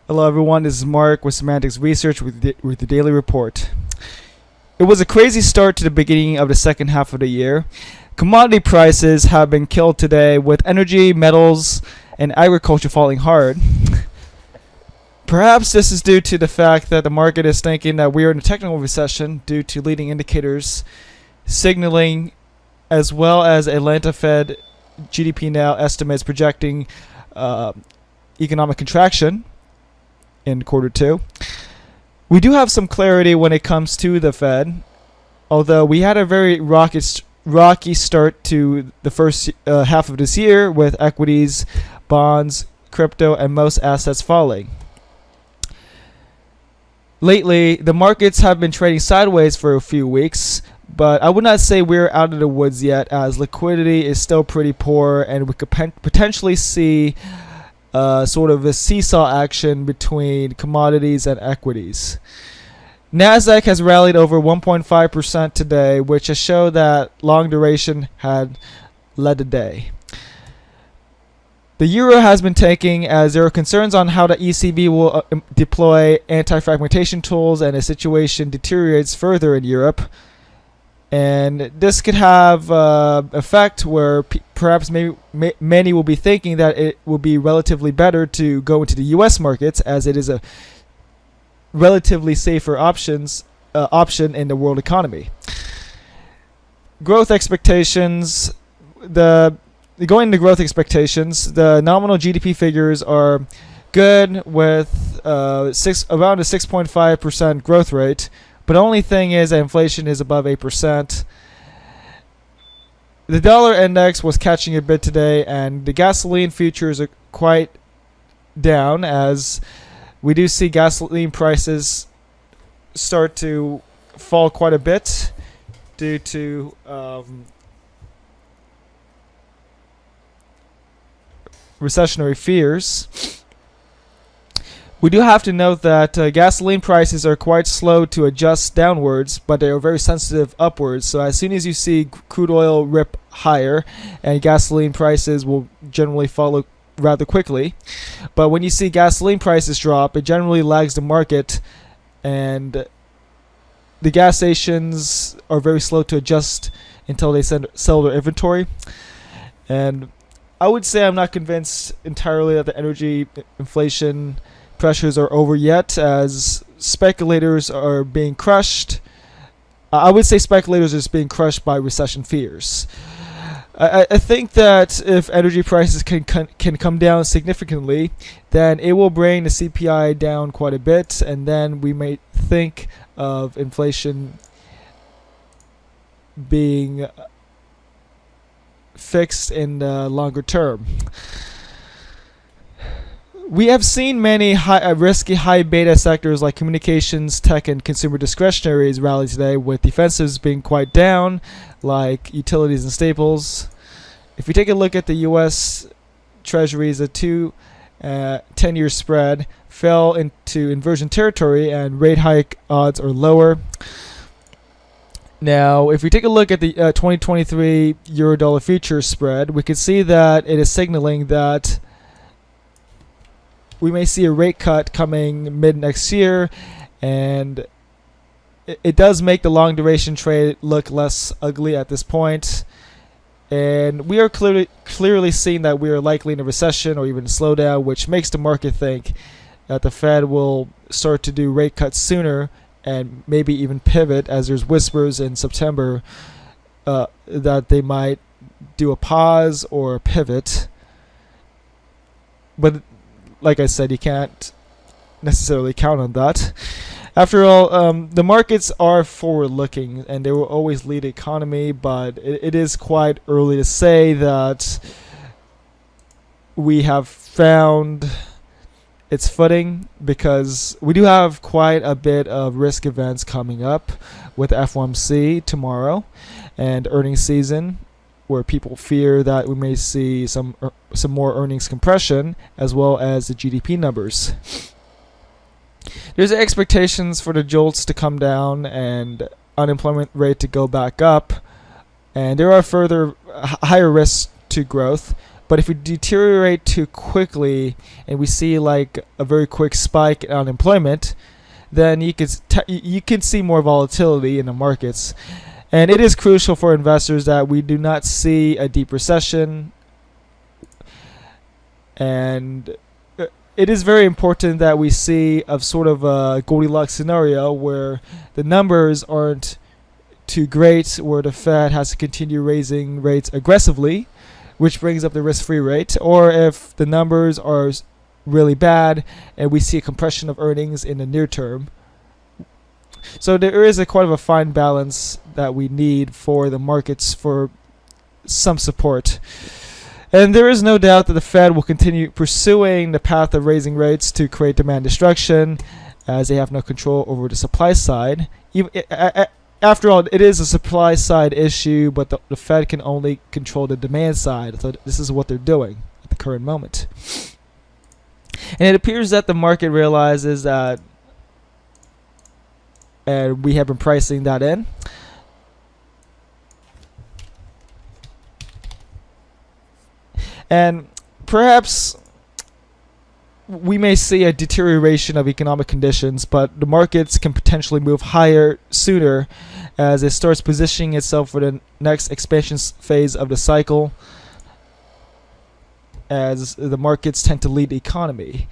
Hello, everyone. This is Mark with Semantics Research with the Daily Report. It was a crazy start to the beginning of the second half of the year. Commodity prices have been killed today, with energy, metals, and agriculture falling hard. Perhaps this is due to the fact that the market is thinking that we are in a technical recession due to leading indicators signaling, as well as Atlanta Fed GDP now estimates projecting economic contraction in quarter two. We do have some clarity when it comes to the Fed, although we had a very rocky start to the first half of this year, with equities, bonds, crypto, and most assets falling. Lately, the markets have been trading sideways for a few weeks, but I would not say we're out of the woods yet, as liquidity is still pretty poor, and we could potentially see sort of a seesaw action between commodities and equities. Nasdaq has rallied over 1.5% today, which has shown that long duration had led the day. The euro has been tanking as there are concerns on how the ECB will deploy anti-fragmentation tools, and the situation deteriorates further in Europe. And this could have effect where perhaps many will be thinking that it will be relatively better to go into the U.S. markets, as it is a relatively safer option in the world economy. Growth expectations. Going into growth expectations, the nominal GDP figures are good, with around a 6.5% growth rate. But the only thing is that inflation is above 8%. The dollar index was catching a bit today, and the gasoline futures are quite down, as we do see gasoline prices start to fall quite a bit due to recessionary fears. We do have to note that gasoline prices are quite slow to adjust downwards, but they are very sensitive upwards. So as soon as you see crude oil rip higher, and gasoline prices will generally follow rather quickly. But when you see gasoline prices drop, it generally lags the market, and the gas stations are very slow to adjust until they sell their inventory. And I would say I'm not convinced entirely that the energy inflation pressures are over yet, as speculators are being crushed. I would say speculators are just being crushed by recession fears. I think that if energy prices can come down significantly, then it will bring the CPI down quite a bit, and then we may think of inflation being fixed in the longer term. We have seen many risky, high beta sectors like communications, tech, and consumer discretionaries rally today, with defensives being quite down, like utilities and staples. If we take a look at the U.S. Treasuries, the 10-year spread fell into inversion territory, and rate hike odds are lower. Now, if we take a look at the 2023 euro-dollar futures spread, we can see that it is signaling that we may see a rate cut coming mid next year, and it does make the long duration trade look less ugly at this point. And we are clearly seeing that we are likely in a recession or even a slowdown, which makes the market think that the Fed will start to do rate cuts sooner, and maybe even pivot, as there's whispers in September that they might do a pause or a pivot. But like I said, you can't necessarily count on that. After all, the markets are forward-looking, and they will always lead the economy, but it is quite early to say that we have found its footing, because we do have quite a bit of risk events coming up with FOMC tomorrow and earnings season, where people fear that we may see some more earnings compression, as well as the GDP numbers. There's expectations for the jolts to come down and unemployment rate to go back up, and there are further higher risks to growth, But if we deteriorate too quickly and we see like a very quick spike in unemployment, then you can see more volatility in the markets. And it is crucial for investors that we do not see a deep recession. And it is very important that we see a sort of a Goldilocks scenario where the numbers aren't too great, where the Fed has to continue raising rates aggressively, which brings up the risk-free rate, or if the numbers are really bad and we see a compression of earnings in the near term. So there is a quite of a fine balance that we need for the markets for some support. And there is no doubt that the Fed will continue pursuing the path of raising rates to create demand destruction, as they have no control over the supply side. After all, it is a supply side issue, but the Fed can only control the demand side. So this is what they're doing at the current moment. And it appears that the market realizes that, and we have been pricing that in. And perhaps we may see a deterioration of economic conditions, but the markets can potentially move higher sooner as it starts positioning itself for the next expansion phase of the cycle, as the markets tend to lead the economy.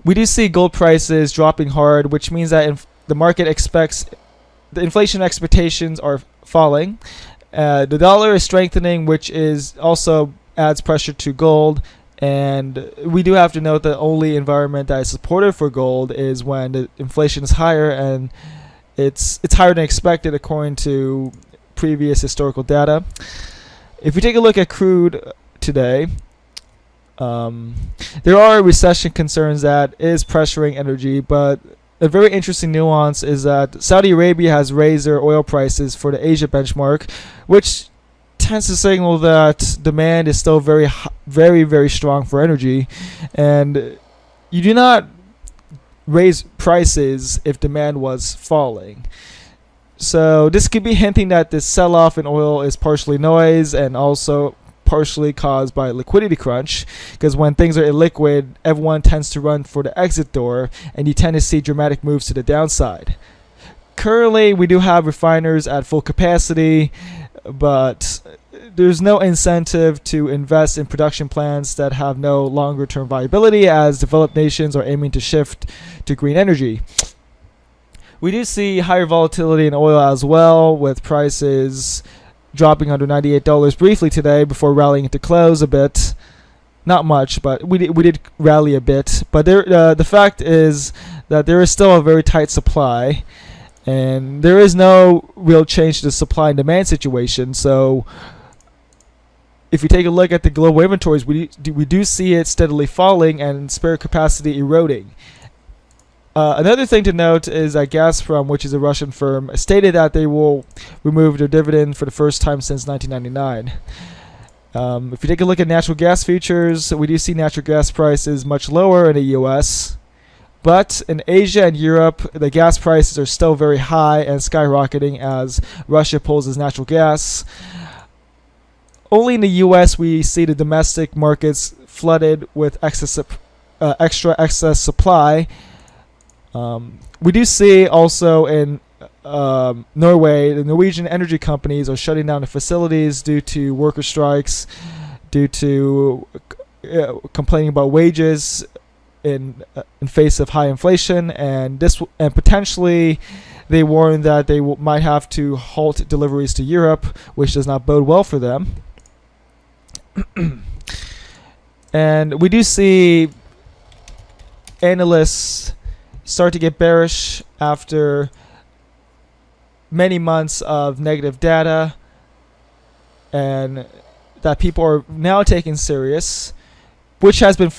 We do see gold prices dropping hard, which means that the market expects the inflation expectations are falling. The dollar is strengthening, which is also adds pressure to gold. And we do have to note that the only environment that is supportive for gold is when the inflation is higher, and it's higher than expected according to previous historical data. If we take a look at crude today, there are recession concerns that is pressuring energy, but a very interesting nuance is that Saudi Arabia has raised their oil prices for the Asia benchmark, which tends to signal that demand is still very, very strong for energy. And you do not raise prices if demand was falling. So this could be hinting that this sell-off in oil is partially noise and also partially caused by liquidity crunch, because when things are illiquid, everyone tends to run for the exit door, and you tend to see dramatic moves to the downside. Currently, we do have refiners at full capacity, but there's no incentive to invest in production plants that have no longer term viability, as developed nations are aiming to shift to green energy. We do see higher volatility in oil as well, with prices dropping under $98 briefly today before rallying into close a bit. Not much, but we did rally a bit. But the fact is that there is still a very tight supply, and there is no real change to the supply and demand situation. So if you take a look at the global inventories, we do see it steadily falling and spare capacity eroding. Another thing to note is that Gazprom, which is a Russian firm, stated that they will remove their dividend for the first time since 1999. If you take a look at natural gas futures, we do see natural gas prices much lower in the US. But in Asia and Europe, the gas prices are still very high and skyrocketing as Russia pulls its natural gas. Only in the US we see the domestic markets flooded with extra excess supply. We do see also in Norway, the Norwegian energy companies are shutting down the facilities due to worker strikes, due to complaining about wages in face of high inflation, and potentially they warn that they might have to halt deliveries to Europe, which does not bode well for them. And we do see analysts start to get bearish after many months of negative data, and that people are now taking serious, which has been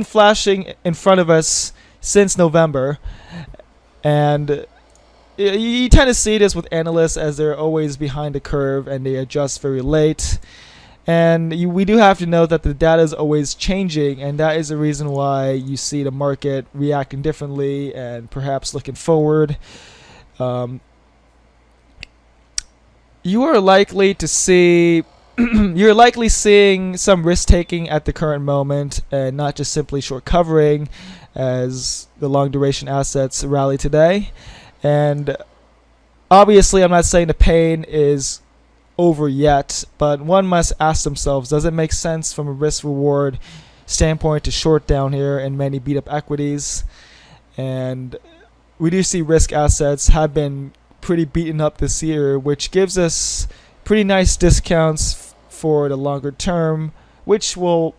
flashing in front of us since November. And you tend to see this with analysts, as they're always behind the curve and they adjust very late. And we do have to note that the data is always changing, and that is the reason why you see the market reacting differently and perhaps looking forward. You are likely to see you're likely seeing some risk taking at the current moment and not just simply short covering as the long duration assets rally today. And obviously, I'm not saying the pain is over yet, but one must ask themselves, does it make sense from a risk reward standpoint to short down here in many beat up equities? And we do see risk assets have been pretty beaten up this year, which gives us pretty nice discounts for the longer term, which will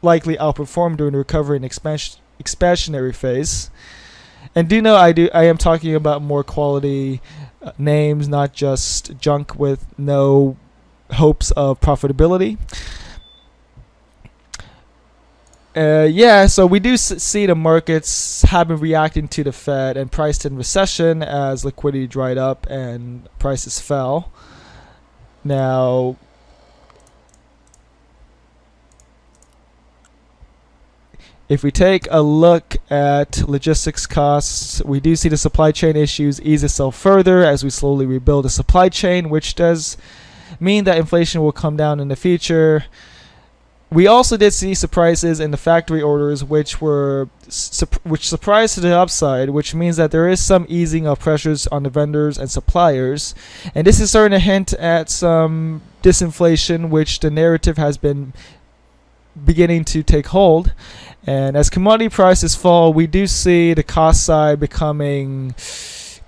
likely outperform during the recovery and expansionary phase. And I am talking about more quality names, not just junk with no hopes of profitability. So we do see the markets have been reacting to the Fed and priced in recession as liquidity dried up and prices fell. Now, if we take a look at logistics costs, we do see the supply chain issues ease itself further as we slowly rebuild the supply chain, which does mean that inflation will come down in the future. We also did see surprises in the factory orders, which surprised to the upside, which means that there is some easing of pressures on the vendors and suppliers. And this is starting to hint at some disinflation, which the narrative has been beginning to take hold. And as commodity prices fall, we do see the cost side becoming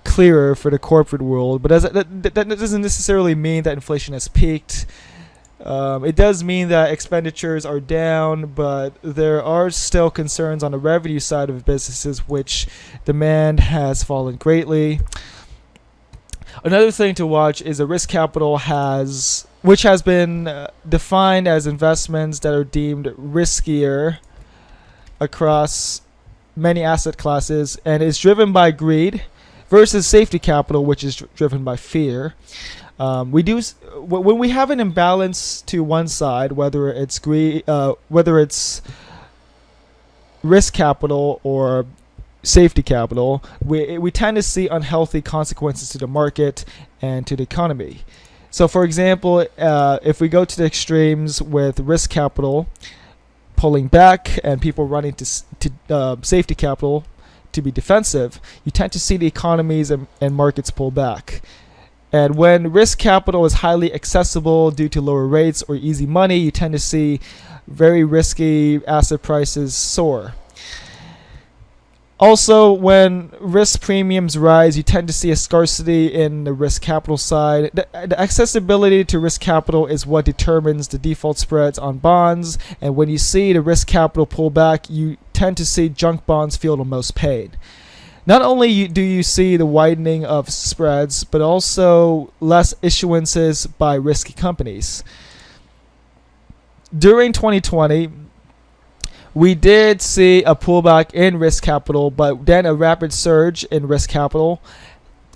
clearer for the corporate world. But that doesn't necessarily mean that inflation has peaked. It does mean that expenditures are down, but there are still concerns on the revenue side of businesses, which demand has fallen greatly. Another thing to watch is the risk capital which has been defined as investments that are deemed riskier across many asset classes and is driven by greed versus safety capital, which is driven by fear. When we have an imbalance to one side, whether it's risk capital or safety capital, we tend to see unhealthy consequences to the market and to the economy. So, for example, if we go to the extremes with risk capital pulling back and people running to safety capital to be defensive, you tend to see the economies and markets pull back. And when risk capital is highly accessible due to lower rates or easy money, you tend to see very risky asset prices soar. Also, when risk premiums rise, you tend to see a scarcity in the risk capital side. The accessibility to risk capital is what determines the default spreads on bonds. And when you see the risk capital pull back, you tend to see junk bonds feel the most pain. Not only do you see the widening of spreads, but also less issuances by risky companies. During 2020, we did see a pullback in risk capital, but then a rapid surge in risk capital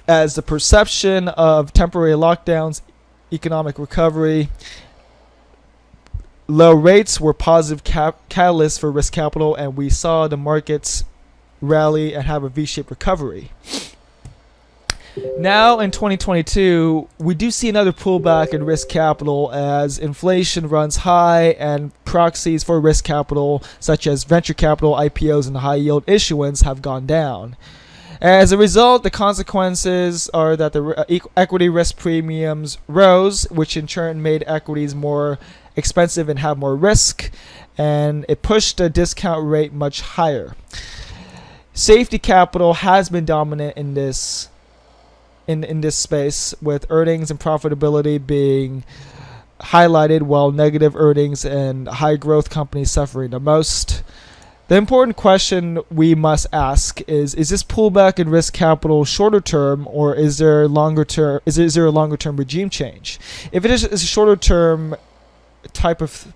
as the perception of temporary lockdowns, economic recovery, low rates were positive catalysts for risk capital, and we saw the markets rally and have a V-shaped recovery. Now in 2022, we do see another pullback in risk capital as inflation runs high and proxies for risk capital, such as venture capital, IPOs, and high yield issuance, have gone down. As a result, the consequences are that the equity risk premiums rose, which in turn made equities more expensive and have more risk, and it pushed the discount rate much higher. Safety capital has been dominant in this space, with earnings and profitability being highlighted while negative earnings and high growth companies suffering the most. The important question we must ask is this pullback in risk capital shorter term, or is there a longer term regime change? If it is a shorter term type of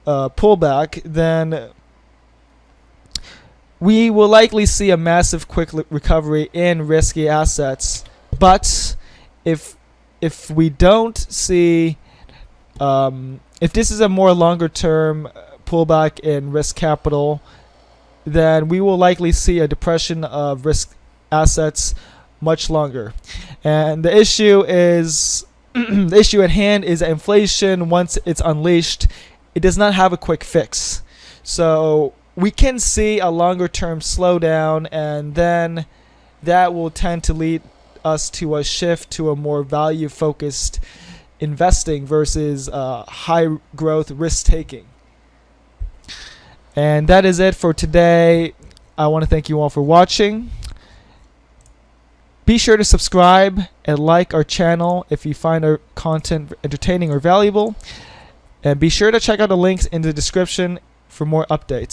pullback, then we will likely see a massive quick recovery in risky assets. But if we don't see, if this is a more longer term pullback in risk capital, then we will likely see a depression of risk assets much longer. And the issue is the issue at hand is that inflation, once it's unleashed, it does not have a quick fix. So we can see a longer term slowdown, and then that will tend to lead us to a shift to a more value focused investing versus high growth risk taking. And that is it for today. I want to thank you all for watching. Be sure to subscribe and like our channel if you find our content entertaining or valuable. And be sure to check out the links in the description for more updates.